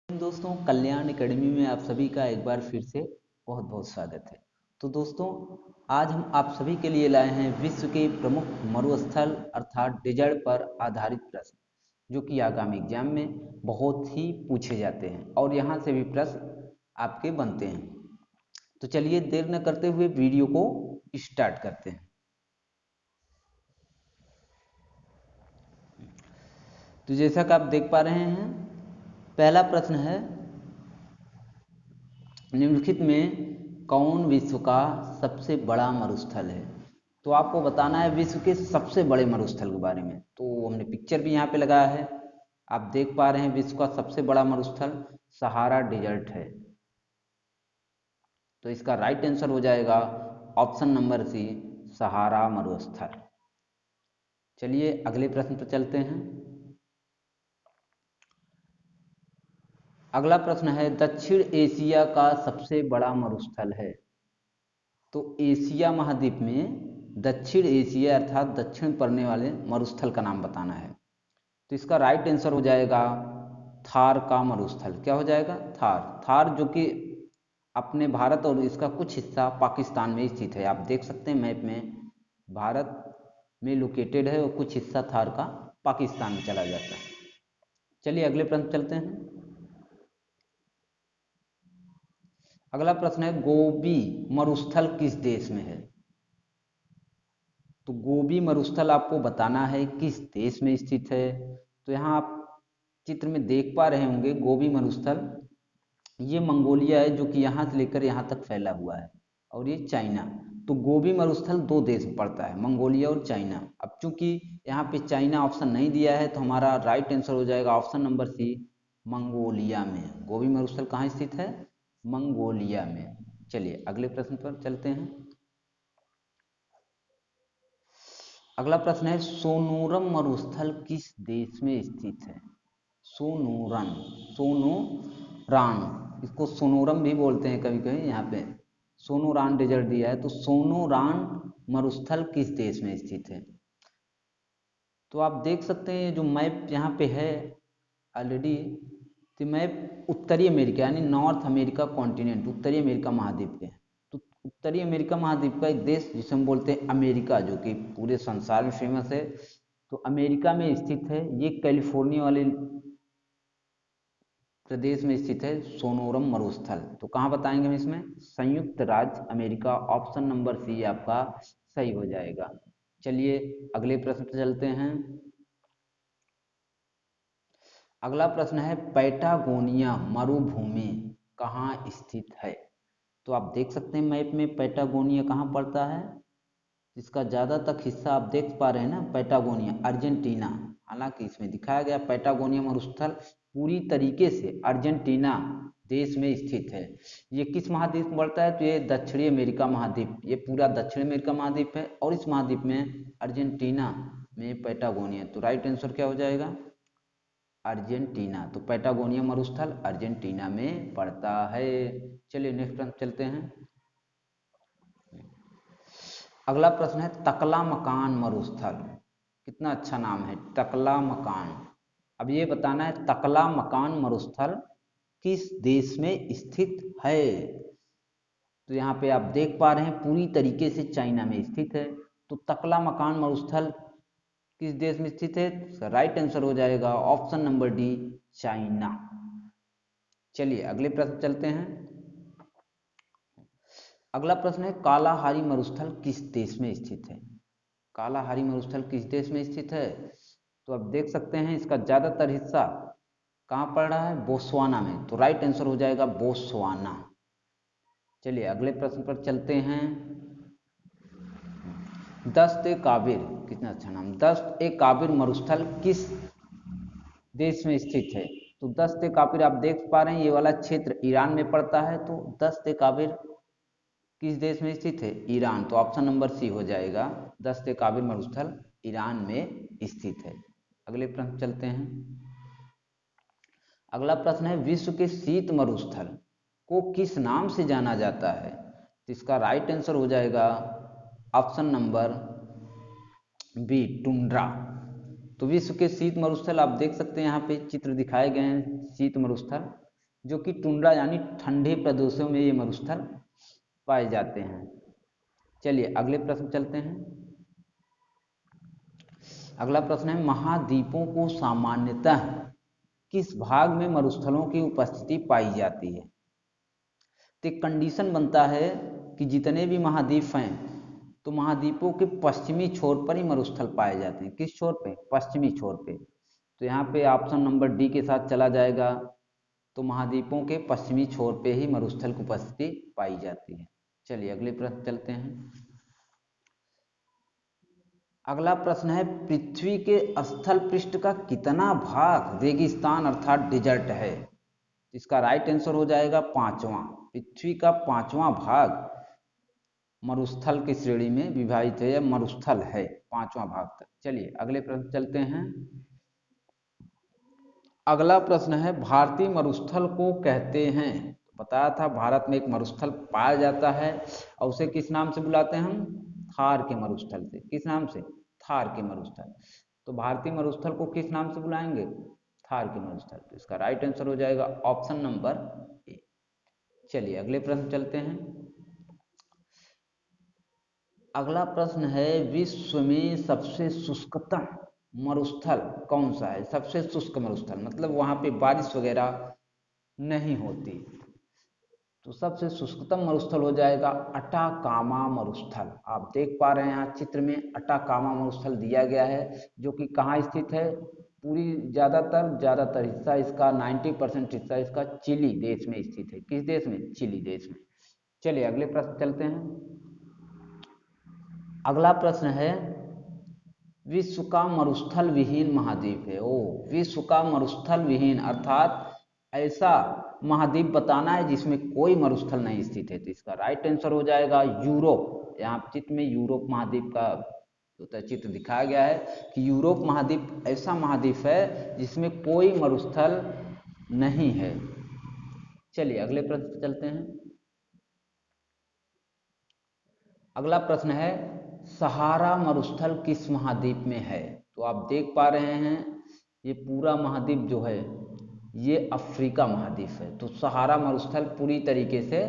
दोस्तों, कल्याण एकेडमी में आप सभी का एक बार फिर से बहुत बहुत स्वागत है। तो दोस्तों, आज हम आप सभी के लिए लाए हैं विश्व के प्रमुख मरुस्थल अर्थात डेजर्ट पर आधारित प्रश्न, जो कि आगामी एग्जाम में बहुत ही पूछे जाते हैं और यहाँ से भी प्रश्न आपके बनते हैं। तो चलिए देर न करते हुए वीडियो को स्टार्ट करते हैं। तो जैसा कि आप देख पा रहे हैं, पहला प्रश्न है, निम्नलिखित में कौन विश्व का सबसे बड़ा मरुस्थल है। तो आपको बताना है विश्व के सबसे बड़े मरुस्थल के बारे में। तो हमने पिक्चर भी यहाँ पे लगाया है, आप देख पा रहे हैं विश्व का सबसे बड़ा मरुस्थल सहारा डेजर्ट है। तो इसका राइट आंसर हो जाएगा ऑप्शन नंबर सी, सहारा मरुस्थल। चलिए अगले प्रश्न पर चलते हैं। अगला प्रश्न है, दक्षिण एशिया का सबसे बड़ा मरुस्थल है। तो एशिया महाद्वीप में दक्षिण एशिया अर्थात दक्षिण पड़ने वाले मरुस्थल का नाम बताना है। तो इसका राइट आंसर हो जाएगा थार का मरुस्थल। क्या हो जाएगा? थार। थार जो कि अपने भारत और इसका कुछ हिस्सा पाकिस्तान में स्थित है। आप देख सकते हैं मैप में भारत में लोकेटेड है और कुछ हिस्सा थार का पाकिस्तान में चला जाता है। चलिए अगले प्रश्न चलते हैं। अगला प्रश्न है, गोबी मरुस्थल किस देश में है। तो गोबी मरुस्थल आपको बताना है किस देश में स्थित है। तो यहाँ आप चित्र में देख पा रहे होंगे गोबी मरुस्थल, ये मंगोलिया है जो कि यहाँ से लेकर यहाँ तक फैला हुआ है, और ये चाइना। तो गोबी मरुस्थल दो देश में पड़ता है, मंगोलिया और चाइना। अब चूंकि यहाँ पे चाइना ऑप्शन नहीं दिया है तो हमारा राइट आंसर हो जाएगा ऑप्शन नंबर सी, मंगोलिया में। गोबी मरुस्थल कहाँ स्थित है? मंगोलिया में। चलिए अगले प्रश्न पर चलते हैं। अगला प्रश्न है, सोनोरम मरुस्थल किस देश में स्थित है। सोनोरन, सोनोरान, इसको सोनोरम भी बोलते हैं कभी कभी। यहाँ पे सोनोरान डेजर्ट दिया है, तो सोनोरान मरुस्थल किस देश में स्थित है। तो आप देख सकते हैं जो मैप यहाँ पे है ऑलरेडी, तो मैप उत्तरी अमेरिका यानी नॉर्थ अमेरिका कॉन्टिनेंट, उत्तरी अमेरिका महाद्वीप के। तो उत्तरी अमेरिका महाद्वीप का एक देश जिसे हम बोलते हैं अमेरिका, जो कि पूरे संसार में फेमस है, तो अमेरिका में स्थित है। ये कैलिफोर्निया वाले प्रदेश में स्थित है सोनोरम मरुस्थल। तो कहाँ बताएंगे हम इसमें? संयुक्त राज्य अमेरिका। ऑप्शन नंबर सी आपका सही हो जाएगा। चलिए अगले प्रश्न पर चलते हैं। अगला प्रश्न है, पैटागोनिया मरुभूमि कहाँ स्थित है। तो आप देख सकते हैं मैप में पैटागोनिया कहाँ पड़ता है। इसका ज़्यादातर हिस्सा आप देख पा रहे हैं ना, पैटागोनिया अर्जेंटीना। हालांकि इसमें दिखाया गया पैटागोनिया मरुस्थल पूरी तरीके से अर्जेंटीना देश में स्थित है। ये किस महाद्वीप में पड़ता है? तो ये दक्षिणी अमेरिका महाद्वीप, ये पूरा दक्षिण अमेरिका महाद्वीप है, और इस महाद्वीप में अर्जेंटीना में पैटागोनिया। तो राइट आंसर क्या हो जाएगा? अर्जेंटीना। तो पैटागोनिया मरुस्थल अर्जेंटीना में पड़ता है। चलिए नेक्स्ट प्रश्न चलते हैं। अगला प्रश्न है, तकला मकान मरुस्थल। कितना अच्छा नाम है, तकला मकान। अब ये बताना है तकला मकान मरुस्थल किस देश में स्थित है। तो यहाँ पे आप देख पा रहे हैं पूरी तरीके से चाइना में स्थित है। तो तकला मकान मरुस्थल किस देश में स्थित है? राइट आंसर हो जाएगा ऑप्शन नंबर डी, चाइना। चलिए अगले प्रश्न चलते हैं। अगला प्रश्न है, कालाहारी मरुस्थल किस देश में स्थित है। कालाहारी मरुस्थल किस देश में स्थित है? तो आप देख सकते हैं इसका ज्यादातर हिस्सा कहाँ पड़ रहा है? बोस्वाना में। तो राइट आंसर हो जाएगा बोस्वाना। चलिए अगले प्रश्न पर चलते हैं। दस्त ए काबिर, कितना अच्छा नाम, दस्त ए काबिर मरुस्थल किस देश में स्थित है। तो दस्त ए काबिर आप देख पा रहे हैं ये वाला क्षेत्र ईरान में पड़ता है। तो दस्त ए काबिर किस देश में स्थित है? ईरान। तो ऑप्शन नंबर सी हो जाएगा, दस्त ए काबिर मरुस्थल ईरान में स्थित है। अगले प्रश्न चलते हैं। अगला प्रश्न है, विश्व के शीत मरुस्थल को किस नाम से जाना जाता है। तो इसका राइट आंसर हो जाएगा ऑप्शन नंबर बी, टुंड्रा। तो विश्व के शीत मरुस्थल आप देख सकते हैं यहाँ पे चित्र दिखाए गए हैं शीत मरुस्थल। जो कि टुंड्रा यानी ठंडे प्रदेशों में ये मरुस्थल पाए जाते हैं। चलिए अगले प्रश्न चलते हैं। अगला प्रश्न है महाद्वीपों को सामान्यतः किस भाग में मरुस्थलों की उपस्थिति पाई जाती है। तो एक कंडीशन बनता है कि जितने भी महाद्वीप हैं तो महाद्वीपों के पश्चिमी छोर पर ही मरुस्थल पाए जाते हैं। किस छोर पे? पश्चिमी छोर पे। तो यहाँ पे ऑप्शन नंबर डी के साथ चला जाएगा। तो महाद्वीपों के पश्चिमी छोर पे ही मरुस्थल की उपस्थिति पाई जाती है। चलिए अगले प्रश्न चलते हैं। अगला प्रश्न है पृथ्वी के स्थल पृष्ठ का कितना भाग रेगिस्तान अर्थात डिजर्ट है। इसका राइट आंसर हो जाएगा 5वां। पृथ्वी का 5वां भाग मरुस्थल की श्रेणी में विभाजित है या मरुस्थल है 5वां भाग तक। चलिए अगले प्रश्न चलते हैं। अगला प्रश्न है भारतीय मरुस्थल को कहते हैं। बताया था भारत में एक मरुस्थल पाया जाता है और उसे किस नाम से बुलाते हैं हम? थार के मरुस्थल से। किस नाम से? थार के मरुस्थल। तो भारतीय मरुस्थल को किस नाम से बुलाएंगे? थार के मरुस्थल। तो इसका राइट आंसर हो जाएगा ऑप्शन नंबर ए। चलिए अगले प्रश्न चलते हैं। अगला प्रश्न है विश्व में सबसे शुष्कतम मरुस्थल कौन सा है। सबसे शुष्क मरुस्थल मतलब वहां पे बारिश वगैरह नहीं होती। तो सबसे शुष्कतम मरुस्थल हो जाएगा अटाकामा मरुस्थल। आप देख पा रहे हैं यहाँ चित्र में अटाकामा मरुस्थल दिया गया है जो कि कहाँ स्थित है? पूरी ज्यादातर हिस्सा इसका 90% हिस्सा इसका चिली देश में स्थित है। किस देश में? चिली देश में। चलिए अगले प्रश्न चलते हैं। अगला प्रश्न है विश्व का मरुस्थल विहीन महाद्वीप है। ओ, विश्व का मरुस्थल विहीन अर्थात ऐसा महाद्वीप बताना है जिसमें कोई मरुस्थल नहीं स्थित है। तो इसका राइट आंसर हो जाएगा यूरोप। यहाँ चित्र में यूरोप महाद्वीप का चित्र दिखाया गया है कि यूरोप महाद्वीप ऐसा महाद्वीप है जिसमें कोई मरुस्थल नहीं है। चलिए अगले प्रश्न पर चलते हैं। अगला प्रश्न है सहारा मरुस्थल किस महाद्वीप में है। तो आप देख पा रहे हैं ये पूरा महाद्वीप जो है ये अफ्रीका महाद्वीप है। तो सहारा मरुस्थल पूरी तरीके से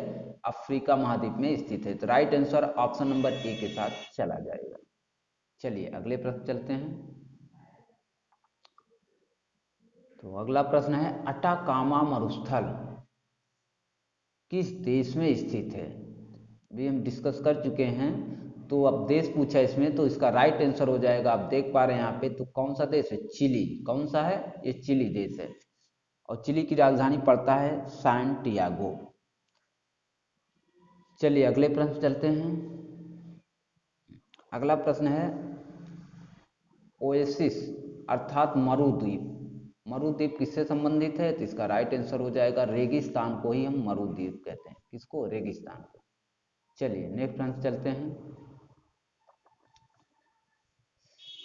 अफ्रीका महाद्वीप में स्थित है। तो right answer option number A के साथ चला जाएगा। चलिए अगले प्रश्न चलते हैं। तो अगला प्रश्न है अटाकामा मरुस्थल किस देश में स्थित है। भी हम डिस्कस कर चुके हैं। तो अब देश पूछा इसमें तो इसका राइट आंसर हो जाएगा। आप देख पा रहे हैं यहाँ पे तो कौन सा देश है? चिली। कौन सा है? ये चिली देश है और चिली की राजधानी पड़ता है सैंटियागो। चलिए अगले प्रश्न चलते हैं। अगला प्रश्न है ओएसिस अर्थात मरुद्वीप। मरुद्वीप किससे संबंधित है? तो इसका राइट आंसर हो जाएगा रेगिस्तान को ही हम मरुद्वीप कहते हैं। किसको? रेगिस्तान को। चलिए नेक्स्ट प्रश्न चलते हैं।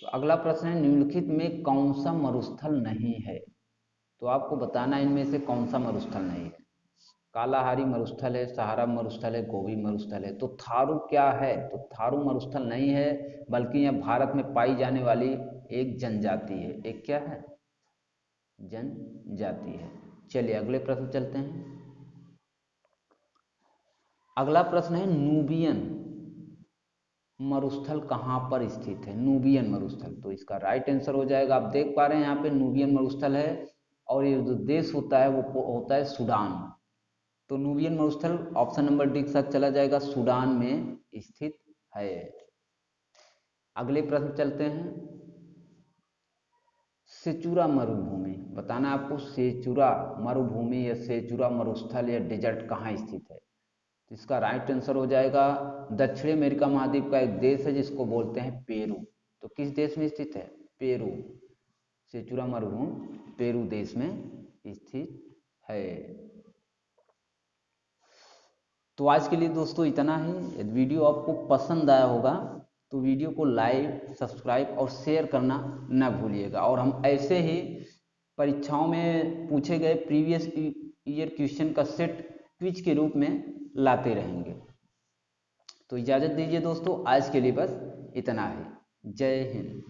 तो अगला प्रश्न है निम्नलिखित में कौन सा मरुस्थल नहीं है। तो आपको बताना इनमें से कौन सा मरुस्थल नहीं है। कालाहारी मरुस्थल है, सहारा मरुस्थल है, गोबी मरुस्थल है। तो थारू क्या है? तो थारू मरुस्थल नहीं है बल्कि यह भारत में पाई जाने वाली एक जनजाति है। एक क्या है? जनजाति है। चलिए अगले प्रश्न चलते हैं। अगला प्रश्न है नूबियन मरुस्थल कहाँ पर स्थित है। नूबियन मरुस्थल। तो इसका राइट आंसर हो जाएगा आप देख पा रहे हैं यहाँ पे नूबियन मरुस्थल है और ये जो देश होता है वो होता है सूडान। तो नूबियन मरुस्थल ऑप्शन नंबर डी के साथ चला जाएगा, सूडान में स्थित है। अगले प्रश्न चलते हैं। सेचुरा मरुभूमि बताना आपको सेचुरा मरुभूमि या सेचुरा मरुस्थल या डेजर्ट कहाँ स्थित है। तो इसका राइट आंसर हो जाएगा दक्षिण अमेरिका महाद्वीप का एक देश है जिसको बोलते हैं पेरू। तो किस देश में स्थित है? पेरू। सेचुरा मरुभूमि पेरू देश में स्थित है। तो आज के लिए दोस्तों इतना ही। यदि वीडियो आपको पसंद आया होगा तो वीडियो को लाइक, सब्सक्राइब और शेयर करना न भूलिएगा। और हम ऐसे ही परीक्षाओं में पूछे गए प्रीवियस ईयर क्वेश्चन का सेट क्विज के रूप में लाते रहेंगे। तो इजाज़त दीजिए दोस्तों, आज के लिए बस इतना ही। जय हिंद।